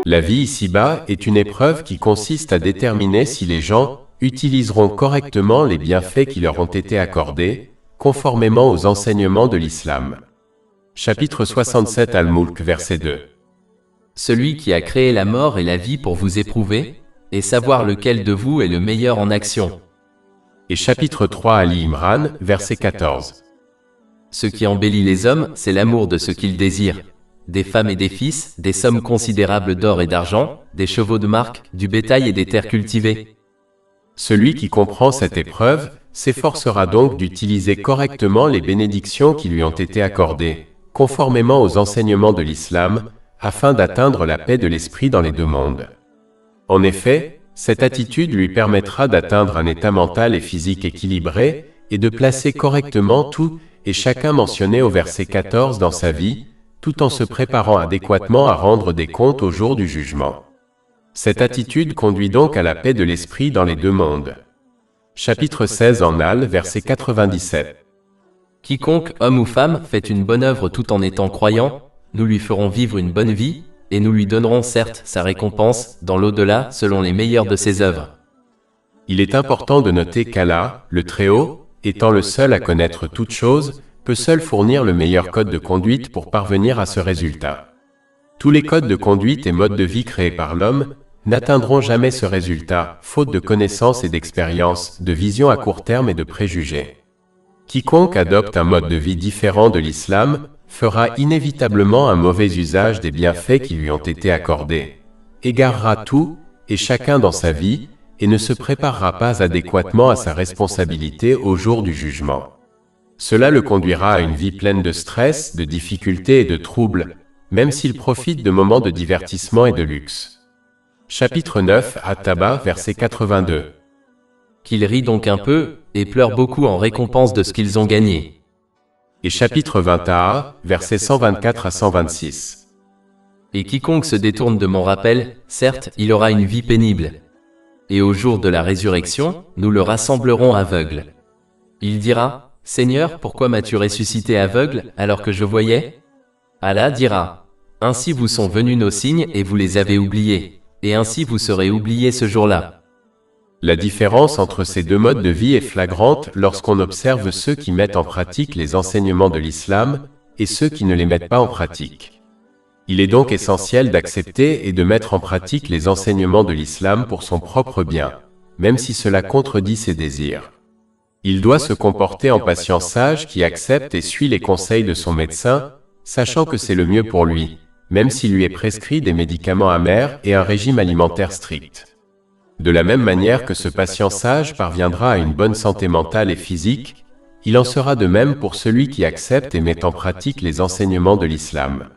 La vie ici-bas est une épreuve qui consiste à déterminer si les gens utiliseront correctement les bienfaits qui leur ont été accordés, conformément aux enseignements de l'islam. Chapitre 67 Al-Mulk, verset 2. Celui qui a créé la mort et la vie pour vous éprouver, et savoir lequel de vous est le meilleur en action. Et chapitre 3 Ali Imran, verset 14. Ce qui embellit les hommes, c'est l'amour de ce qu'ils désirent. Des femmes et des fils, des sommes considérables d'or et d'argent, des chevaux de marque, du bétail et des terres cultivées. Celui qui comprend cette épreuve s'efforcera donc d'utiliser correctement les bénédictions qui lui ont été accordées, conformément aux enseignements de l'islam, afin d'atteindre la paix de l'esprit dans les deux mondes. En effet, cette attitude lui permettra d'atteindre un état mental et physique équilibré et de placer correctement tout et chacun mentionné au verset 14 dans sa vie, tout en se préparant adéquatement à rendre des comptes au jour du jugement. Cette attitude conduit donc à la paix de l'esprit dans les deux mondes. Chapitre 16 en Al, verset 97. Quiconque, homme ou femme, fait une bonne œuvre tout en étant croyant, nous lui ferons vivre une bonne vie, et nous lui donnerons certes sa récompense dans l'au-delà selon les meilleures de ses œuvres. Il est important de noter qu'Allah, le Très-Haut, étant le seul à connaître toutes choses, peut seul fournir le meilleur code de conduite pour parvenir à ce résultat. Tous les codes de conduite et modes de vie créés par l'homme n'atteindront jamais ce résultat, faute de connaissances et d'expérience, de vision à court terme et de préjugés. Quiconque adopte un mode de vie différent de l'islam fera inévitablement un mauvais usage des bienfaits qui lui ont été accordés, égarera tout et chacun dans sa vie, et ne se préparera pas adéquatement à sa responsabilité au jour du jugement. Cela le conduira à une vie pleine de stress, de difficultés et de troubles, même s'il profite de moments de divertissement et de luxe. Chapitre 9 At-Taba, verset 82. Qu'ils rient donc un peu, et pleurent beaucoup en récompense de ce qu'ils ont gagné. Et chapitre 20 A, versets 124 à 126. Et quiconque se détourne de mon rappel, certes, il aura une vie pénible. Et au jour de la résurrection, nous le rassemblerons aveugle. Il dira, Seigneur, pourquoi m'as-tu ressuscité aveugle, alors que je voyais? Allah dira, ainsi vous sont venus nos signes et vous les avez oubliés, et ainsi vous serez oubliés ce jour-là. La différence entre ces deux modes de vie est flagrante lorsqu'on observe ceux qui mettent en pratique les enseignements de l'islam et ceux qui ne les mettent pas en pratique. Il est donc essentiel d'accepter et de mettre en pratique les enseignements de l'islam pour son propre bien, même si cela contredit ses désirs. Il doit se comporter en patient sage qui accepte et suit les conseils de son médecin, sachant que c'est le mieux pour lui, même s'il lui est prescrit des médicaments amers et un régime alimentaire strict. De la même manière que ce patient sage parviendra à une bonne santé mentale et physique, il en sera de même pour celui qui accepte et met en pratique les enseignements de l'islam.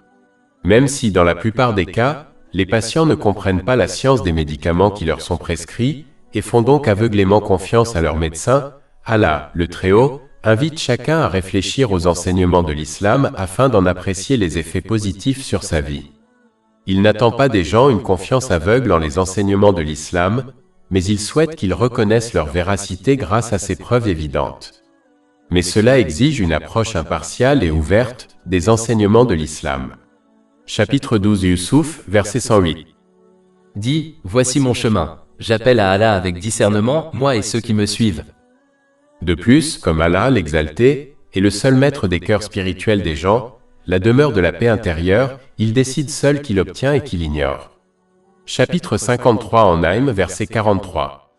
Même si, dans la plupart des cas, les patients ne comprennent pas la science des médicaments qui leur sont prescrits et font donc aveuglément confiance à leur médecin, Allah, le Très-Haut, invite chacun à réfléchir aux enseignements de l'islam afin d'en apprécier les effets positifs sur sa vie. Il n'attend pas des gens une confiance aveugle en les enseignements de l'islam, mais il souhaite qu'ils reconnaissent leur véracité grâce à ces preuves évidentes. Mais cela exige une approche impartiale et ouverte des enseignements de l'islam. Chapitre 12 Yusuf, verset 108. Dis, voici mon chemin, j'appelle à Allah avec discernement, moi et ceux qui me suivent. De plus, comme Allah, l'exalté, est le seul maître des cœurs spirituels des gens, la demeure de la paix intérieure, il décide seul qui l'obtient et qui l'ignore. Chapitre 53 en Naïm, verset 43.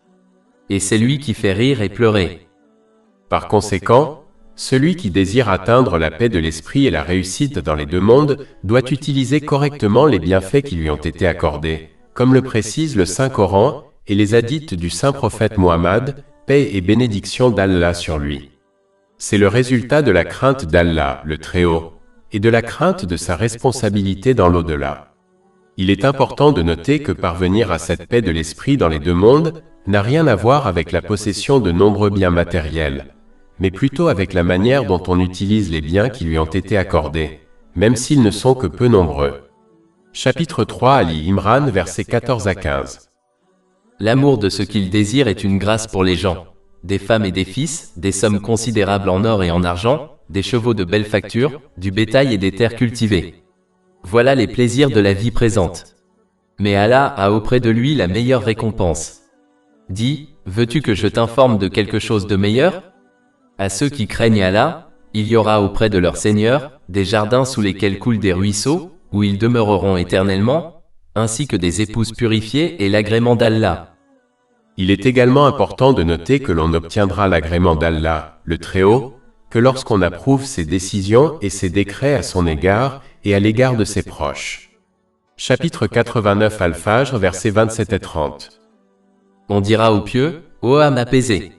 Et c'est lui qui fait rire et pleurer. Par conséquent, celui qui désire atteindre la paix de l'esprit et la réussite dans les deux mondes doit utiliser correctement les bienfaits qui lui ont été accordés, comme le précise le Saint-Coran et les hadiths du Saint-Prophète Muhammad, paix et bénédiction d'Allah sur lui. C'est le résultat de la crainte d'Allah, le Très-Haut, et de la crainte de sa responsabilité dans l'au-delà. Il est important de noter que parvenir à cette paix de l'esprit dans les deux mondes n'a rien à voir avec la possession de nombreux biens matériels, mais plutôt avec la manière dont on utilise les biens qui lui ont été accordés, même s'ils ne sont que peu nombreux. Chapitre 3 Ali Imran, versets 14 à 15. L'amour de ce qu'il désire est une grâce pour les gens. Des femmes et des fils, des sommes considérables en or et en argent, des chevaux de belle facture, du bétail et des terres cultivées. Voilà les plaisirs de la vie présente. Mais Allah a auprès de lui la meilleure récompense. Dis, veux-tu que je t'informe de quelque chose de meilleur? À ceux qui craignent Allah, il y aura auprès de leur Seigneur des jardins sous lesquels coulent des ruisseaux, où ils demeureront éternellement, ainsi que des épouses purifiées et l'agrément d'Allah. Il est également important de noter que l'on obtiendra l'agrément d'Allah, le Très-Haut, que lorsqu'on approuve ses décisions et ses décrets à son égard et à l'égard de ses proches. Chapitre 89 Al-Fajr, versets 27 et 30. On dira aux pieux, ô âme apaisée,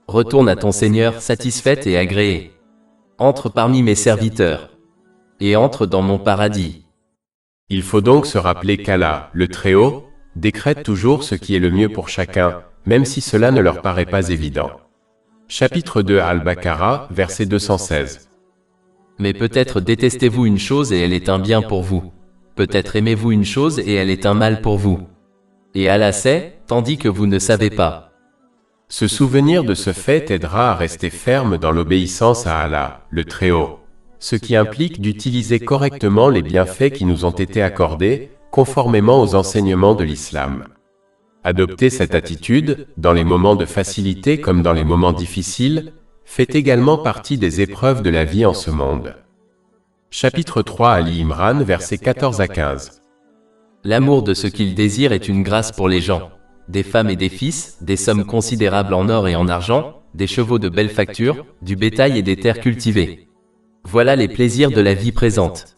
retourne à ton Seigneur satisfaite et agréée. Entre parmi mes serviteurs, et entre dans mon paradis. Il faut donc se rappeler qu'Allah, le Très-Haut, décrète toujours ce qui est le mieux pour chacun, même si cela ne leur paraît pas évident. Chapitre 2 Al-Baqarah, verset 216. Mais peut-être détestez-vous une chose et elle est un bien pour vous. Peut-être aimez-vous une chose et elle est un mal pour vous. Et Allah sait, tandis que vous ne savez pas. Se souvenir de ce fait aidera à rester ferme dans l'obéissance à Allah, le Très-Haut, ce qui implique d'utiliser correctement les bienfaits qui nous ont été accordés, conformément aux enseignements de l'islam. Adopter cette attitude, dans les moments de facilité comme dans les moments difficiles, fait également partie des épreuves de la vie en ce monde. Chapitre 3 Ali Imran, versets 14 à 15. L'amour de ce qu'ils désirent est une grâce pour les gens. Des femmes et des fils, des sommes considérables en or et en argent, des chevaux de belle facture, du bétail et des terres cultivées. Voilà les plaisirs de la vie présente.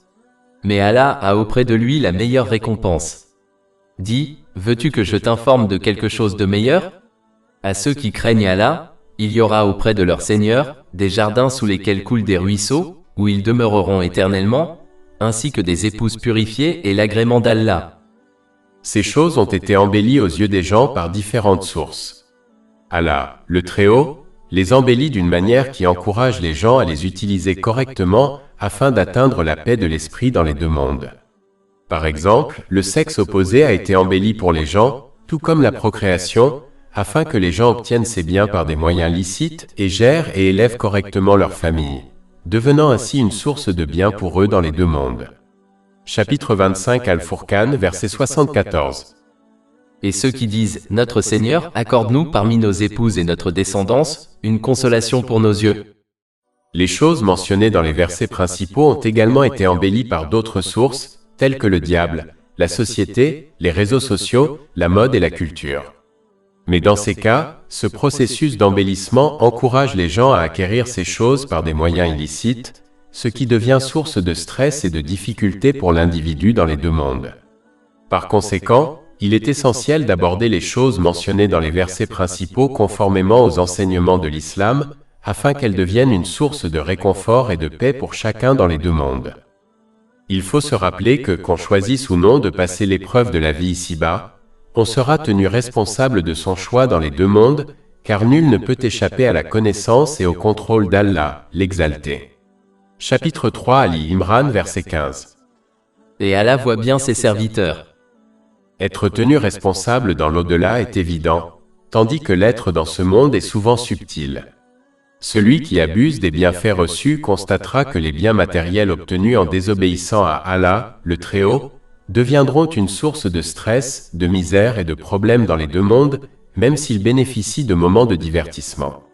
Mais Allah a auprès de lui la meilleure récompense. Dis, veux-tu que je t'informe de quelque chose de meilleur? À ceux qui craignent Allah, il y aura auprès de leur Seigneur des jardins sous lesquels coulent des ruisseaux, où ils demeureront éternellement, ainsi que des épouses purifiées et l'agrément d'Allah. Ces choses ont été embellies aux yeux des gens par différentes sources. Allah, le Très-Haut, les embellit d'une manière qui encourage les gens à les utiliser correctement afin d'atteindre la paix de l'esprit dans les deux mondes. Par exemple, le sexe opposé a été embelli pour les gens, tout comme la procréation, afin que les gens obtiennent ces biens par des moyens licites et gèrent et élèvent correctement leur famille, devenant ainsi une source de biens pour eux dans les deux mondes. Chapitre 25 Al-Furqan, verset 74. Et ceux qui disent, notre Seigneur, accorde-nous parmi nos épouses et notre descendance, une consolation pour nos yeux. Les choses mentionnées dans les versets principaux ont également été embellies par d'autres sources, telles que le diable, la société, les réseaux sociaux, la mode et la culture. Mais dans ces cas, ce processus d'embellissement encourage les gens à acquérir ces choses par des moyens illicites, ce qui devient source de stress et de difficultés pour l'individu dans les deux mondes. Par conséquent, il est essentiel d'aborder les choses mentionnées dans les versets principaux conformément aux enseignements de l'islam, afin qu'elles deviennent une source de réconfort et de paix pour chacun dans les deux mondes. Il faut se rappeler que, qu'on choisisse ou non de passer l'épreuve de la vie ici-bas, on sera tenu responsable de son choix dans les deux mondes, car nul ne peut échapper à la connaissance et au contrôle d'Allah, l'exalté. Chapitre 3 Ali Imran, verset 15. Et Allah voit bien ses serviteurs. Être tenu responsable dans l'au-delà est évident, tandis que l'être dans ce monde est souvent subtil. Celui qui abuse des bienfaits reçus constatera que les biens matériels obtenus en désobéissant à Allah, le Très-Haut, deviendront une source de stress, de misère et de problèmes dans les deux mondes, même s'ils bénéficient de moments de divertissement.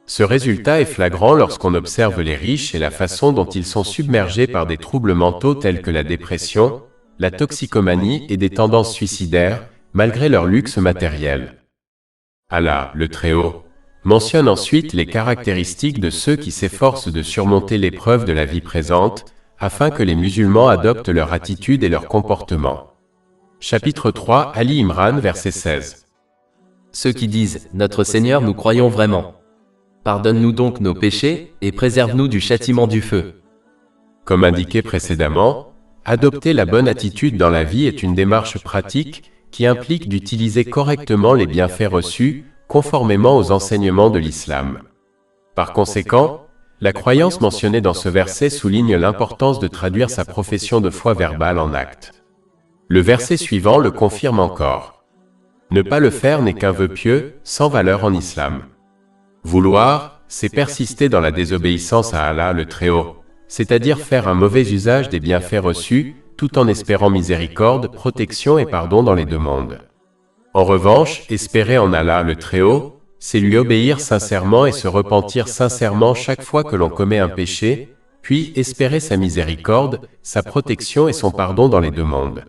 Ce résultat est flagrant lorsqu'on observe les riches et la façon dont ils sont submergés par des troubles mentaux tels que la dépression, la toxicomanie et des tendances suicidaires, malgré leur luxe matériel. Allah, le Très-Haut, mentionne ensuite les caractéristiques de ceux qui s'efforcent de surmonter l'épreuve de la vie présente, afin que les musulmans adoptent leur attitude et leur comportement. Chapitre 3 Ali Imran, verset 16. Ceux qui disent, notre Seigneur, nous croyons vraiment. Pardonne-nous donc nos péchés, et préserve-nous du châtiment du feu. Comme indiqué précédemment, adopter la bonne attitude dans la vie est une démarche pratique qui implique d'utiliser correctement les bienfaits reçus, conformément aux enseignements de l'islam. Par conséquent, la croyance mentionnée dans ce verset souligne l'importance de traduire sa profession de foi verbale en actes. Le verset suivant le confirme encore. Ne pas le faire n'est qu'un vœu pieux, sans valeur en islam. Vouloir, c'est persister dans la désobéissance à Allah le Très-Haut, c'est-à-dire faire un mauvais usage des bienfaits reçus, tout en espérant miséricorde, protection et pardon dans les deux mondes. En revanche, espérer en Allah le Très-Haut, c'est lui obéir sincèrement et se repentir sincèrement chaque fois que l'on commet un péché, puis espérer sa miséricorde, sa protection et son pardon dans les deux mondes.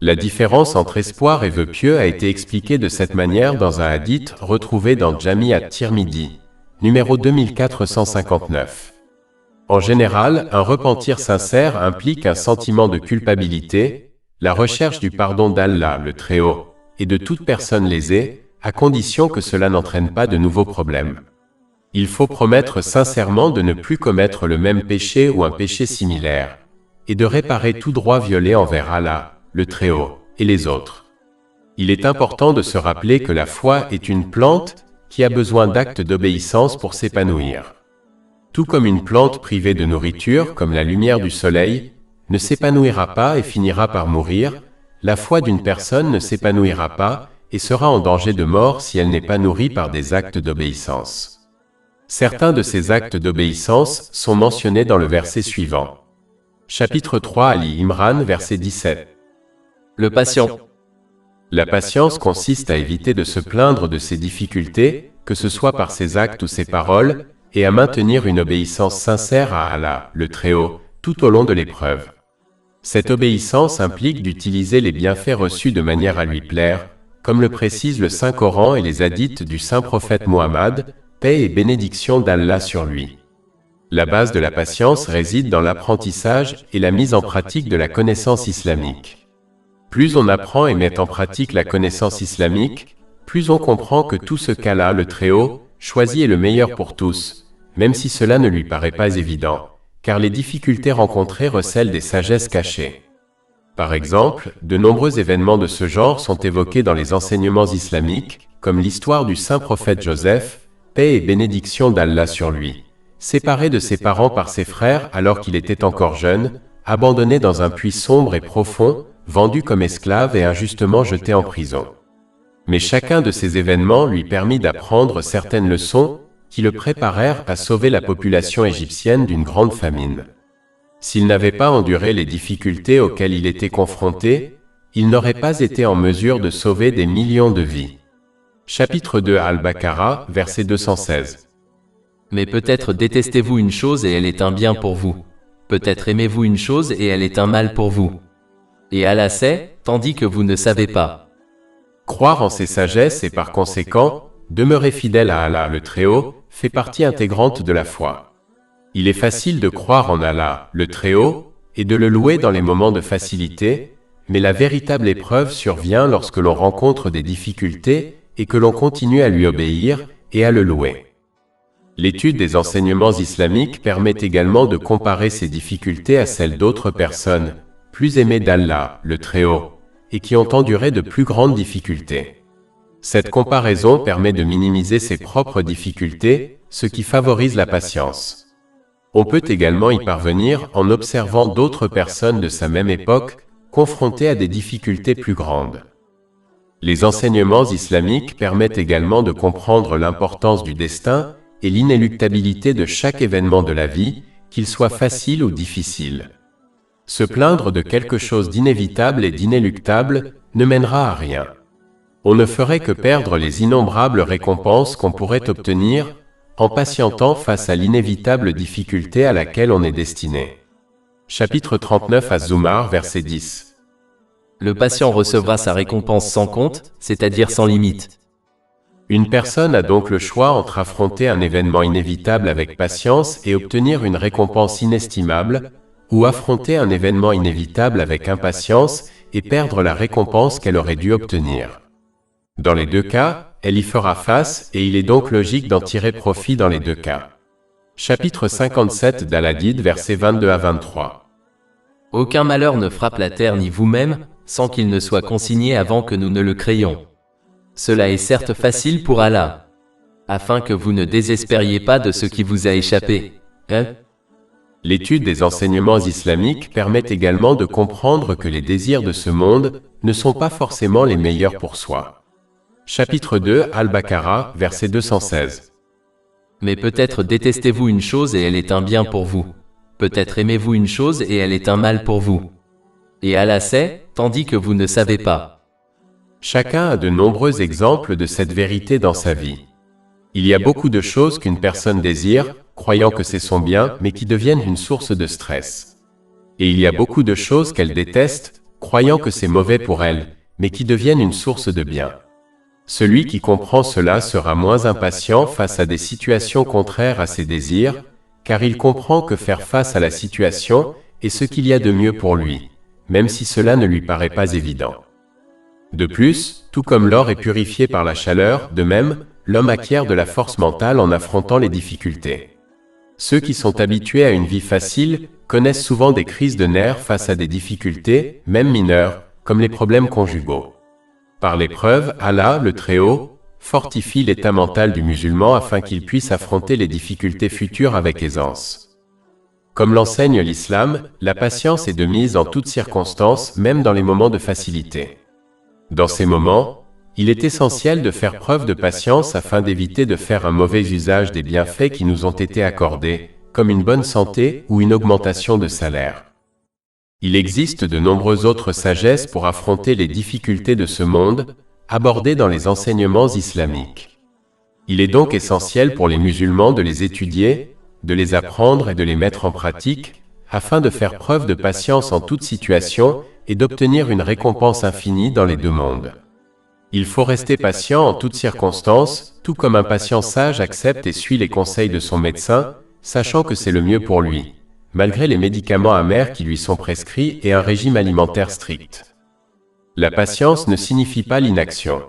La différence entre espoir et vœu pieux a été expliquée de cette manière dans un hadith retrouvé dans Jami at-Tirmidhi, numéro 2459. En général, un repentir sincère implique un sentiment de culpabilité, la recherche du pardon d'Allah, le Très-Haut, et de toute personne lésée, à condition que cela n'entraîne pas de nouveaux problèmes. Il faut promettre sincèrement de ne plus commettre le même péché ou un péché similaire, et de réparer tout droit violé envers Allah, le Très-Haut, et les autres. Il est important de se rappeler que la foi est une plante qui a besoin d'actes d'obéissance pour s'épanouir. Tout comme une plante privée de nourriture, comme la lumière du soleil, ne s'épanouira pas et finira par mourir, la foi d'une personne ne s'épanouira pas et sera en danger de mort si elle n'est pas nourrie par des actes d'obéissance. Certains de ces actes d'obéissance sont mentionnés dans le verset suivant. Chapitre 3 Ali Imran, verset 17. Le patient. La patience consiste à éviter de se plaindre de ses difficultés, que ce soit par ses actes ou ses paroles, et à maintenir une obéissance sincère à Allah, le Très-Haut, tout au long de l'épreuve. Cette obéissance implique d'utiliser les bienfaits reçus de manière à lui plaire, comme le précisent le Saint-Coran et les hadiths du Saint-Prophète Mohammed, paix et bénédiction d'Allah sur lui. La base de la patience réside dans l'apprentissage et la mise en pratique de la connaissance islamique. Plus on apprend et met en pratique la connaissance islamique, plus on comprend que tout ce qu'Allah, le Très-Haut, choisit est le meilleur pour tous, même si cela ne lui paraît pas évident, car les difficultés rencontrées recèlent des sagesses cachées. Par exemple, de nombreux événements de ce genre sont évoqués dans les enseignements islamiques, comme l'histoire du saint prophète Joseph, paix et bénédiction d'Allah sur lui, séparé de ses parents par ses frères alors qu'il était encore jeune, abandonné dans un puits sombre et profond, vendu comme esclave et injustement jeté en prison. Mais chacun de ces événements lui permit d'apprendre certaines leçons qui le préparèrent à sauver la population égyptienne d'une grande famine. S'il n'avait pas enduré les difficultés auxquelles il était confronté, il n'aurait pas été en mesure de sauver des millions de vies. Chapitre 2 Al-Baqarah, verset 216. Mais peut-être détestez-vous une chose et elle est un bien pour vous. Peut-être aimez-vous une chose et elle est un mal pour vous. Et Allah sait, tandis que vous ne savez pas. Croire en ses sagesses et par conséquent, demeurer fidèle à Allah le Très-Haut, fait partie intégrante de la foi. Il est facile de croire en Allah, le Très-Haut, et de le louer dans les moments de facilité, mais la véritable épreuve survient lorsque l'on rencontre des difficultés et que l'on continue à lui obéir et à le louer. L'étude des enseignements islamiques permet également de comparer ces difficultés à celles d'autres personnes, plus aimées d'Allah, le Très-Haut, et qui ont enduré de plus grandes difficultés. Cette comparaison permet de minimiser ses propres difficultés, ce qui favorise la patience. On peut également y parvenir en observant d'autres personnes de sa même époque, confrontées à des difficultés plus grandes. Les enseignements islamiques permettent également de comprendre l'importance du destin et l'inéluctabilité de chaque événement de la vie, qu'il soit facile ou difficile. Se plaindre de quelque chose d'inévitable et d'inéluctable ne mènera à rien. On ne ferait que perdre les innombrables récompenses qu'on pourrait obtenir en patientant face à l'inévitable difficulté à laquelle on est destiné. Chapitre 39 Az-Zumar, verset 10. Le patient recevra sa récompense sans compte, c'est-à-dire sans limite. Une personne a donc le choix entre affronter un événement inévitable avec patience et obtenir une récompense inestimable, ou affronter un événement inévitable avec impatience et perdre la récompense qu'elle aurait dû obtenir. Dans les deux cas, elle y fera face et il est donc logique d'en tirer profit dans les deux cas. Chapitre 57 d'Al-Hadid, versets 22 à 23. Aucun malheur ne frappe la terre ni vous-même, sans qu'il ne soit consigné avant que nous ne le créions. Cela est certes facile pour Allah, afin que vous ne désespériez pas de ce qui vous a échappé. L'étude des enseignements islamiques permet également de comprendre que les désirs de ce monde ne sont pas forcément les meilleurs pour soi. Chapitre 2 Al-Baqarah, verset 216. Mais peut-être détestez-vous une chose et elle est un bien pour vous. Peut-être aimez-vous une chose et elle est un mal pour vous. Et Allah sait, tandis que vous ne savez pas. Chacun a de nombreux exemples de cette vérité dans sa vie. Il y a beaucoup de choses qu'une personne désire, croyant que c'est son bien, mais qui deviennent une source de stress. Et il y a beaucoup de choses qu'elle déteste, croyant que c'est mauvais pour elle, mais qui deviennent une source de bien. Celui qui comprend cela sera moins impatient face à des situations contraires à ses désirs, car il comprend que faire face à la situation est ce qu'il y a de mieux pour lui, même si cela ne lui paraît pas évident. De plus, tout comme l'or est purifié par la chaleur, de même, l'homme acquiert de la force mentale en affrontant les difficultés. Ceux qui sont habitués à une vie facile connaissent souvent des crises de nerfs face à des difficultés, même mineures, comme les problèmes conjugaux. Par l'épreuve, Allah, le Très-Haut, fortifie l'état mental du musulman afin qu'il puisse affronter les difficultés futures avec aisance. Comme l'enseigne l'islam, la patience est de mise en toutes circonstances, même dans les moments de facilité. Dans ces moments, il est essentiel de faire preuve de patience afin d'éviter de faire un mauvais usage des bienfaits qui nous ont été accordés, comme une bonne santé ou une augmentation de salaire. Il existe de nombreuses autres sagesses pour affronter les difficultés de ce monde, abordées dans les enseignements islamiques. Il est donc essentiel pour les musulmans de les étudier, de les apprendre et de les mettre en pratique, afin de faire preuve de patience en toute situation et d'obtenir une récompense infinie dans les deux mondes. Il faut rester patient en toutes circonstances, tout comme un patient sage accepte et suit les conseils de son médecin, sachant que c'est le mieux pour lui, malgré les médicaments amers qui lui sont prescrits et un régime alimentaire strict. La patience ne signifie pas l'inaction.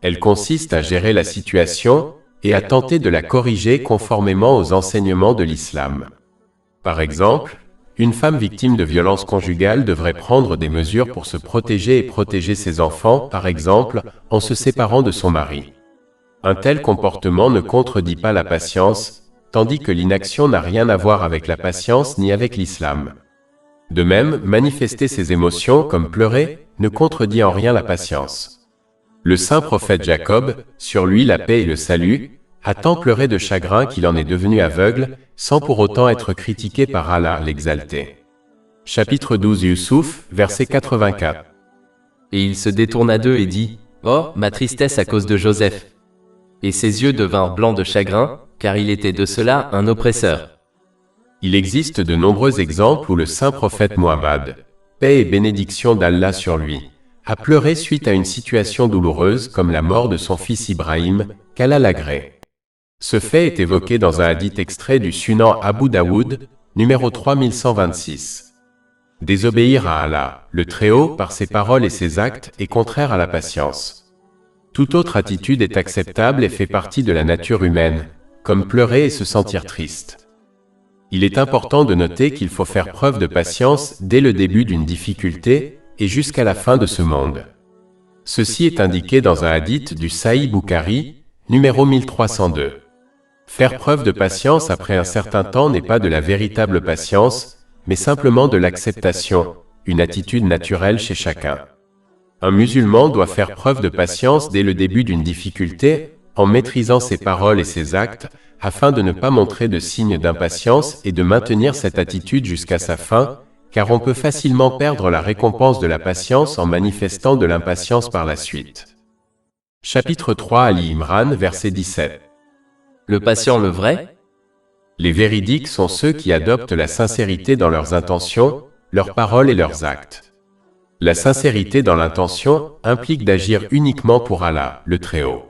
Elle consiste à gérer la situation et à tenter de la corriger conformément aux enseignements de l'islam. Par exemple, une femme victime de violences conjugales devrait prendre des mesures pour se protéger et protéger ses enfants, par exemple, en se séparant de son mari. Un tel comportement ne contredit pas la patience, tandis que l'inaction n'a rien à voir avec la patience ni avec l'islam. De même, manifester ses émotions, comme pleurer, ne contredit en rien la patience. Le saint prophète Jacob, sur lui la paix et le salut, a tant pleuré de chagrin qu'il en est devenu aveugle, sans pour autant être critiqué par Allah l'exalté. Chapitre 12 Youssouf, verset 84. Et il se détourna d'eux et dit, « Oh, ma tristesse à cause de Joseph !» Et ses yeux devinrent blancs de chagrin, car il était de cela un oppresseur. Il existe de nombreux exemples où le saint prophète Muhammad, paix et bénédiction d'Allah sur lui, a pleuré suite à une situation douloureuse comme la mort de son fils Ibrahim, qu'Allah l'agrée. Ce fait est évoqué dans un hadith extrait du Sunan Abu Daoud, numéro 3126. Désobéir à Allah, le Très-Haut, par ses paroles et ses actes, est contraire à la patience. Toute autre attitude est acceptable et fait partie de la nature humaine, comme pleurer et se sentir triste. Il est important de noter qu'il faut faire preuve de patience dès le début d'une difficulté et jusqu'à la fin de ce monde. Ceci est indiqué dans un hadith du Sahih Bukhari, numéro 1302. Faire preuve de patience après un certain temps n'est pas de la véritable patience, mais simplement de l'acceptation, une attitude naturelle chez chacun. Un musulman doit faire preuve de patience dès le début d'une difficulté, en maîtrisant ses paroles et ses actes, afin de ne pas montrer de signes d'impatience et de maintenir cette attitude jusqu'à sa fin, car on peut facilement perdre la récompense de la patience en manifestant de l'impatience par la suite. Chapitre 3 Ali Imran, verset 17. Le patient le vrai? Les véridiques sont ceux qui adoptent la sincérité dans leurs intentions, leurs paroles et leurs actes. La sincérité dans l'intention implique d'agir uniquement pour Allah, le Très-Haut.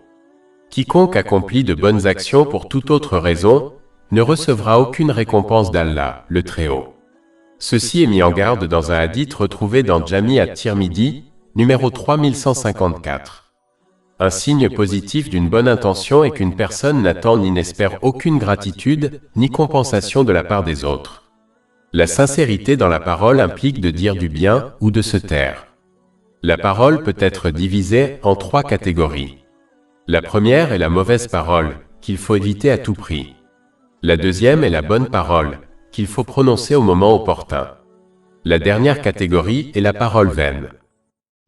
Quiconque accomplit de bonnes actions pour toute autre raison ne recevra aucune récompense d'Allah, le Très-Haut. Ceci est mis en garde dans un hadith retrouvé dans Jami at-Tirmidhi, numéro 3154. Un signe positif d'une bonne intention est qu'une personne n'attend ni n'espère aucune gratitude, ni compensation de la part des autres. La sincérité dans la parole implique de dire du bien ou de se taire. La parole peut être divisée en 3 catégories. La première est la mauvaise parole, qu'il faut éviter à tout prix. La deuxième est la bonne parole, qu'il faut prononcer au moment opportun. La dernière catégorie est la parole vaine.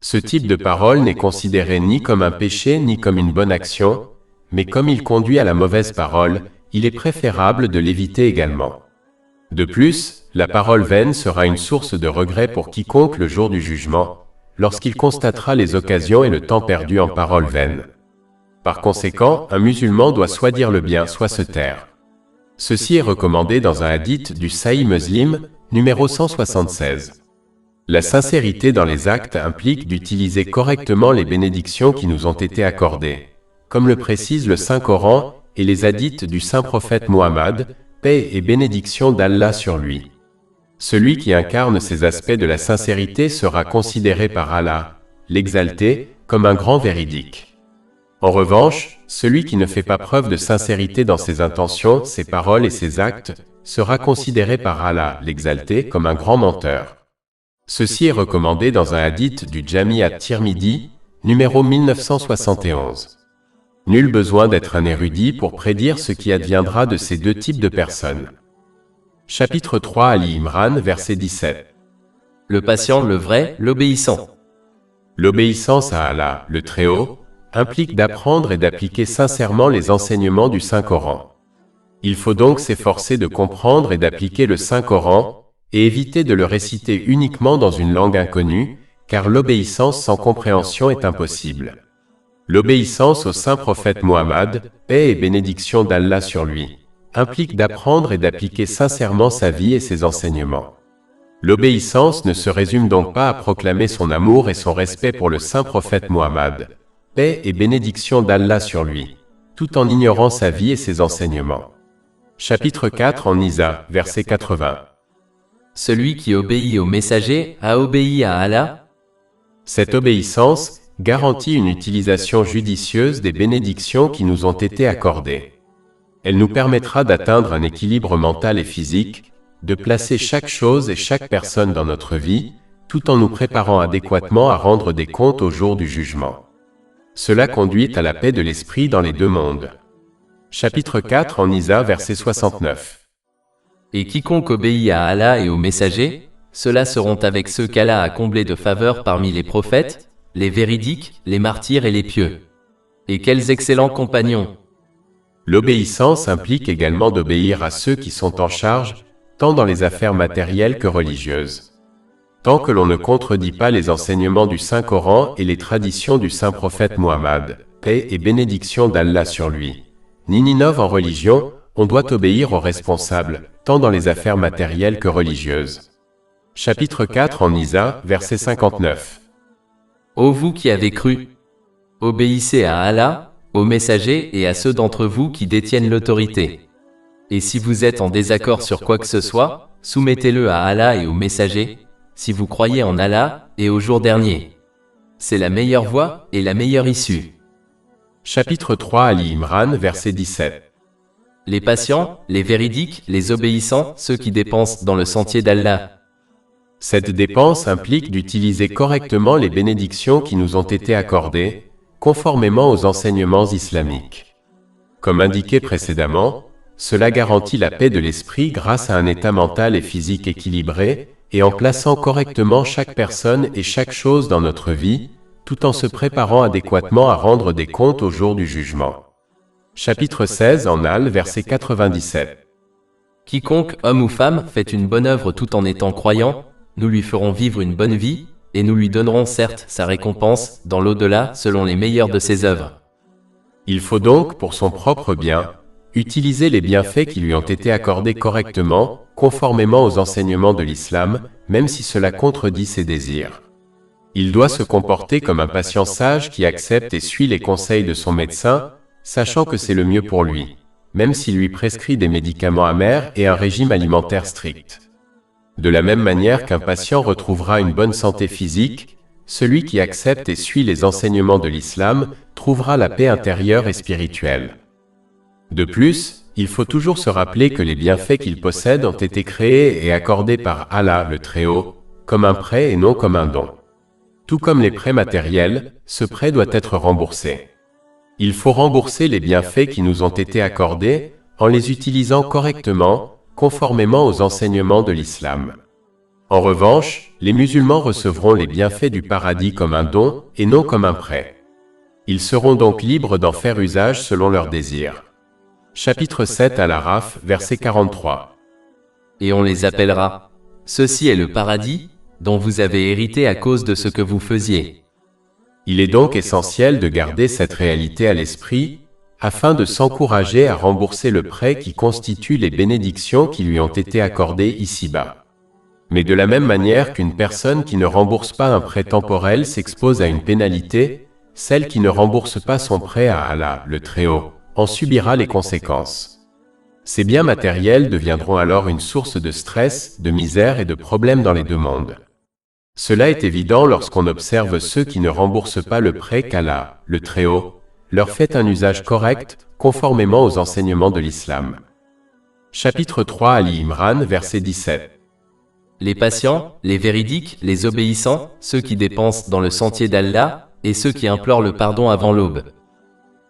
Ce type de parole n'est considéré ni comme un péché ni comme une bonne action, mais comme il conduit à la mauvaise parole, il est préférable de l'éviter également. De plus, la parole vaine sera une source de regret pour quiconque le jour du jugement, lorsqu'il constatera les occasions et le temps perdu en paroles vaines. Par conséquent, un musulman doit soit dire le bien, soit se taire. Ceci est recommandé dans un hadith du Sahih Muslim, numéro 176. La sincérité dans les actes implique d'utiliser correctement les bénédictions qui nous ont été accordées, comme le précise le Saint-Coran et les hadiths du Saint-Prophète Muhammad, paix et bénédiction d'Allah sur lui. Celui qui incarne ces aspects de la sincérité sera considéré par Allah, l'Exalté, comme un grand véridique. En revanche, celui qui ne fait pas preuve de sincérité dans ses intentions, ses paroles et ses actes, sera considéré par Allah, l'Exalté, comme un grand menteur. Ceci est recommandé dans un hadith du Jami' at-Tirmidhi, numéro 1971. Nul besoin d'être un érudit pour prédire ce qui adviendra de ces deux types de personnes. Chapitre 3 Ali Imran, verset 17. Le patient, le vrai, l'obéissant. L'obéissance à Allah, le Très-Haut, implique d'apprendre et d'appliquer sincèrement les enseignements du Saint-Coran. Il faut donc s'efforcer de comprendre et d'appliquer le Saint-Coran, et éviter de le réciter uniquement dans une langue inconnue, car l'obéissance sans compréhension est impossible. L'obéissance au Saint-Prophète Muhammad, paix et bénédiction d'Allah sur lui, implique d'apprendre et d'appliquer sincèrement sa vie et ses enseignements. L'obéissance ne se résume donc pas à proclamer son amour et son respect pour le Saint-Prophète Muhammad, paix et bénédiction d'Allah sur lui, tout en ignorant sa vie et ses enseignements. Chapitre 4 en Nisa, verset 80. Celui qui obéit au messager a obéi à Allah. Cette obéissance garantit une utilisation judicieuse des bénédictions qui nous ont été accordées. Elle nous permettra d'atteindre un équilibre mental et physique, de placer chaque chose et chaque personne dans notre vie, tout en nous préparant adéquatement à rendre des comptes au jour du jugement. Cela conduit à la paix de l'esprit dans les deux mondes. Chapitre 4 en Nisa, verset 69. Et quiconque obéit à Allah et au messager, ceux-là seront avec ceux qu'Allah a comblés de faveur parmi les prophètes, les véridiques, les martyrs et les pieux. Et quels excellents compagnons! L'obéissance implique également d'obéir à ceux qui sont en charge, tant dans les affaires matérielles que religieuses. Tant que l'on ne contredit pas les enseignements du Saint-Coran et les traditions du Saint-Prophète Muhammad, paix et bénédiction d'Allah sur lui, ni n'innove en religion, on doit obéir aux responsables, tant dans les affaires matérielles que religieuses. Chapitre 4 en Nisa, verset 59. Ô vous qui avez cru! Obéissez à Allah, aux messagers et à ceux d'entre vous qui détiennent l'autorité. Et si vous êtes en désaccord sur quoi que ce soit, soumettez-le à Allah et aux messagers, si vous croyez en Allah et au jour dernier. C'est la meilleure voie et la meilleure issue. Chapitre 3 Ali Imran, verset 17. Les patients, les véridiques, les obéissants, ceux qui dépensent dans le sentier d'Allah. Cette dépense implique d'utiliser correctement les bénédictions qui nous ont été accordées, conformément aux enseignements islamiques. Comme indiqué précédemment, cela garantit la paix de l'esprit grâce à un état mental et physique équilibré, et en plaçant correctement chaque personne et chaque chose dans notre vie, tout en se préparant adéquatement à rendre des comptes au jour du jugement. Chapitre 16 en Al, verset 97. Quiconque, homme ou femme, fait une bonne œuvre tout en étant croyant, nous lui ferons vivre une bonne vie, et nous lui donnerons certes sa récompense dans l'au-delà selon les meilleures de ses œuvres. Il faut donc, pour son propre bien, utiliser les bienfaits qui lui ont été accordés correctement, conformément aux enseignements de l'islam, même si cela contredit ses désirs. Il doit se comporter comme un patient sage qui accepte et suit les conseils de son médecin, sachant que c'est le mieux pour lui, même s'il lui prescrit des médicaments amers et un régime alimentaire strict. De la même manière qu'un patient retrouvera une bonne santé physique, celui qui accepte et suit les enseignements de l'islam trouvera la paix intérieure et spirituelle. De plus, il faut toujours se rappeler que les bienfaits qu'il possède ont été créés et accordés par Allah le Très-Haut, comme un prêt et non comme un don. Tout comme les prêts matériels, ce prêt doit être remboursé. Il faut rembourser les bienfaits qui nous ont été accordés en les utilisant correctement, conformément aux enseignements de l'islam. En revanche, les musulmans recevront les bienfaits du paradis comme un don et non comme un prêt. Ils seront donc libres d'en faire usage selon leurs désirs. Chapitre 7 Al-Araf, verset 43. Et on les appellera. Ceci est le paradis, dont vous avez hérité à cause de ce que vous faisiez. Il est donc essentiel de garder cette réalité à l'esprit, afin de s'encourager à rembourser le prêt qui constitue les bénédictions qui lui ont été accordées ici-bas. Mais de la même manière qu'une personne qui ne rembourse pas un prêt temporel s'expose à une pénalité, celle qui ne rembourse pas son prêt à Allah, le Très-Haut, en subira les conséquences. Ces biens matériels deviendront alors une source de stress, de misère et de problèmes dans les deux mondes. Cela est évident lorsqu'on observe ceux qui ne remboursent pas le prêt qu'Allah, le Très-Haut, leur fait un usage correct, conformément aux enseignements de l'islam. Chapitre 3 Ali Imran, verset 17. Les patients, les véridiques, les obéissants, ceux qui dépensent dans le sentier d'Allah, et ceux qui implorent le pardon avant l'aube.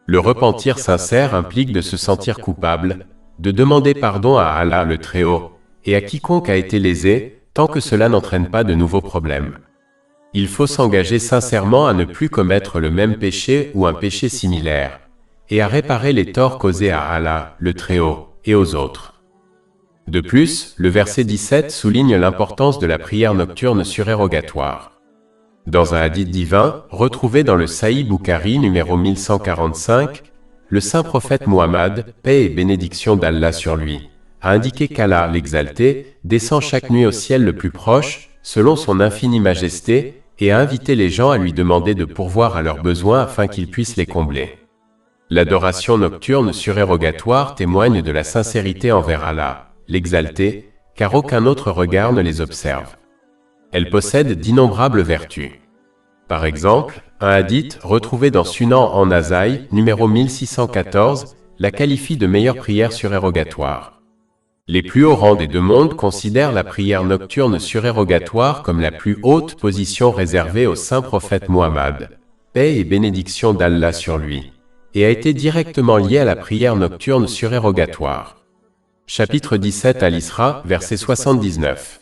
Le repentir sincère implique de se sentir coupable, de demander pardon à Allah le Très-Haut, et à quiconque a été lésé, tant que cela n'entraîne pas de nouveaux problèmes. Il faut s'engager sincèrement à ne plus commettre le même péché ou un péché similaire, et à réparer les torts causés à Allah, le Très-Haut, et aux autres. De plus, le verset 17 souligne l'importance de la prière nocturne surérogatoire. Dans un hadith divin, retrouvé dans le Sahih Bukhari numéro 1145, le saint prophète Muhammad, paix et bénédiction d'Allah sur lui, a indiqué qu'Allah, l'exalté, descend chaque nuit au ciel le plus proche, selon son infinie majesté, et a invité les gens à lui demander de pourvoir à leurs besoins afin qu'ils puissent les combler. L'adoration nocturne surérogatoire témoigne de la sincérité envers Allah, l'exalté, car aucun autre regard ne les observe. Elle possède d'innombrables vertus. Par exemple, un hadith retrouvé dans Sunan en Nasaï, numéro 1614, la qualifie de meilleure prière surérogatoire. Les plus hauts rangs des deux mondes considèrent la prière nocturne surérogatoire comme la plus haute position réservée au saint prophète Muhammad, paix et bénédiction d'Allah sur lui, et a été directement liée à la prière nocturne surérogatoire. Chapitre 17 Al-Isra, verset 79.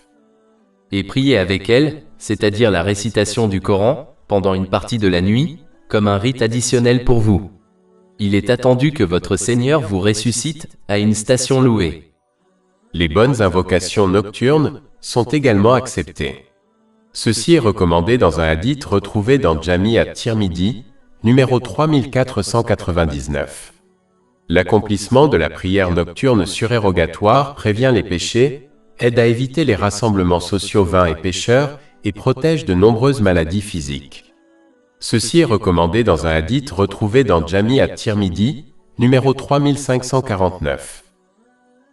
Et priez avec elle, c'est-à-dire la récitation du Coran, pendant une partie de la nuit, comme un rite additionnel pour vous. Il est attendu que votre Seigneur vous ressuscite à une station louée. Les bonnes invocations nocturnes sont également acceptées. Ceci est recommandé dans un hadith retrouvé dans Jami at-Tirmidhi, numéro 3499. L'accomplissement de la prière nocturne surérogatoire prévient les péchés, aide à éviter les rassemblements sociaux vains et pécheurs, et protège de nombreuses maladies physiques. Ceci est recommandé dans un hadith retrouvé dans Jami at-Tirmidhi, numéro 3549.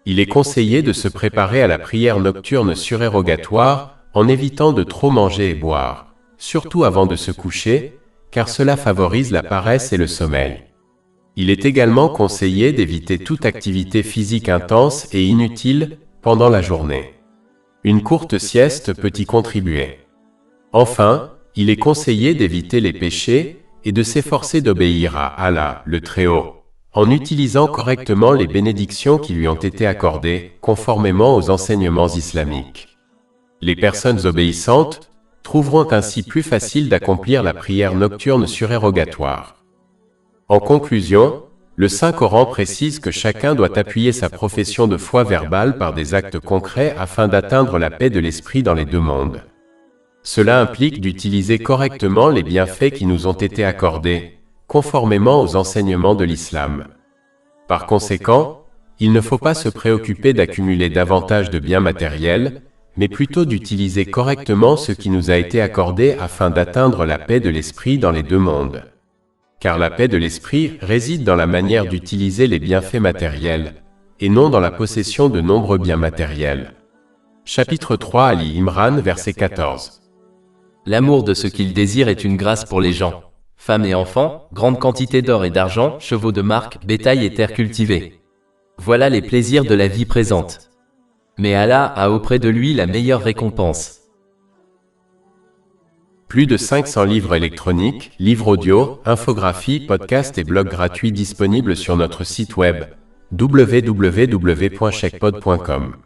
Il est conseillé de se préparer à la prière nocturne surérogatoire en évitant de trop manger et boire, surtout avant de se coucher, car cela favorise la paresse et le sommeil. Il est également conseillé d'éviter toute activité physique intense et inutile pendant la journée. Une courte sieste peut y contribuer. Enfin, il est conseillé d'éviter les péchés et de s'efforcer d'obéir à Allah, le Très-Haut, en utilisant correctement les bénédictions qui lui ont été accordées, conformément aux enseignements islamiques. Les personnes obéissantes trouveront ainsi plus facile d'accomplir la prière nocturne surérogatoire. En conclusion, le Saint-Coran précise que chacun doit appuyer sa profession de foi verbale par des actes concrets afin d'atteindre la paix de l'esprit dans les deux mondes. Cela implique d'utiliser correctement les bienfaits qui nous ont été accordés, conformément aux enseignements de l'islam. Par conséquent, il ne faut pas se préoccuper d'accumuler davantage de biens matériels, mais plutôt d'utiliser correctement ce qui nous a été accordé afin d'atteindre la paix de l'esprit dans les deux mondes. Car la paix de l'esprit réside dans la manière d'utiliser les bienfaits matériels, et non dans la possession de nombreux biens matériels. Chapitre 3 Ali Imran, verset 14. L'amour de ce qu'ils désirent est une grâce pour les gens. Femmes et enfants, grande quantité d'or et d'argent, chevaux de marque, bétail et terres cultivées. Voilà les plaisirs de la vie présente. Mais Allah a auprès de lui la meilleure récompense. Plus de 500 livres électroniques, livres audio, infographies, podcasts et blogs gratuits disponibles sur notre site web www.chekpod.com.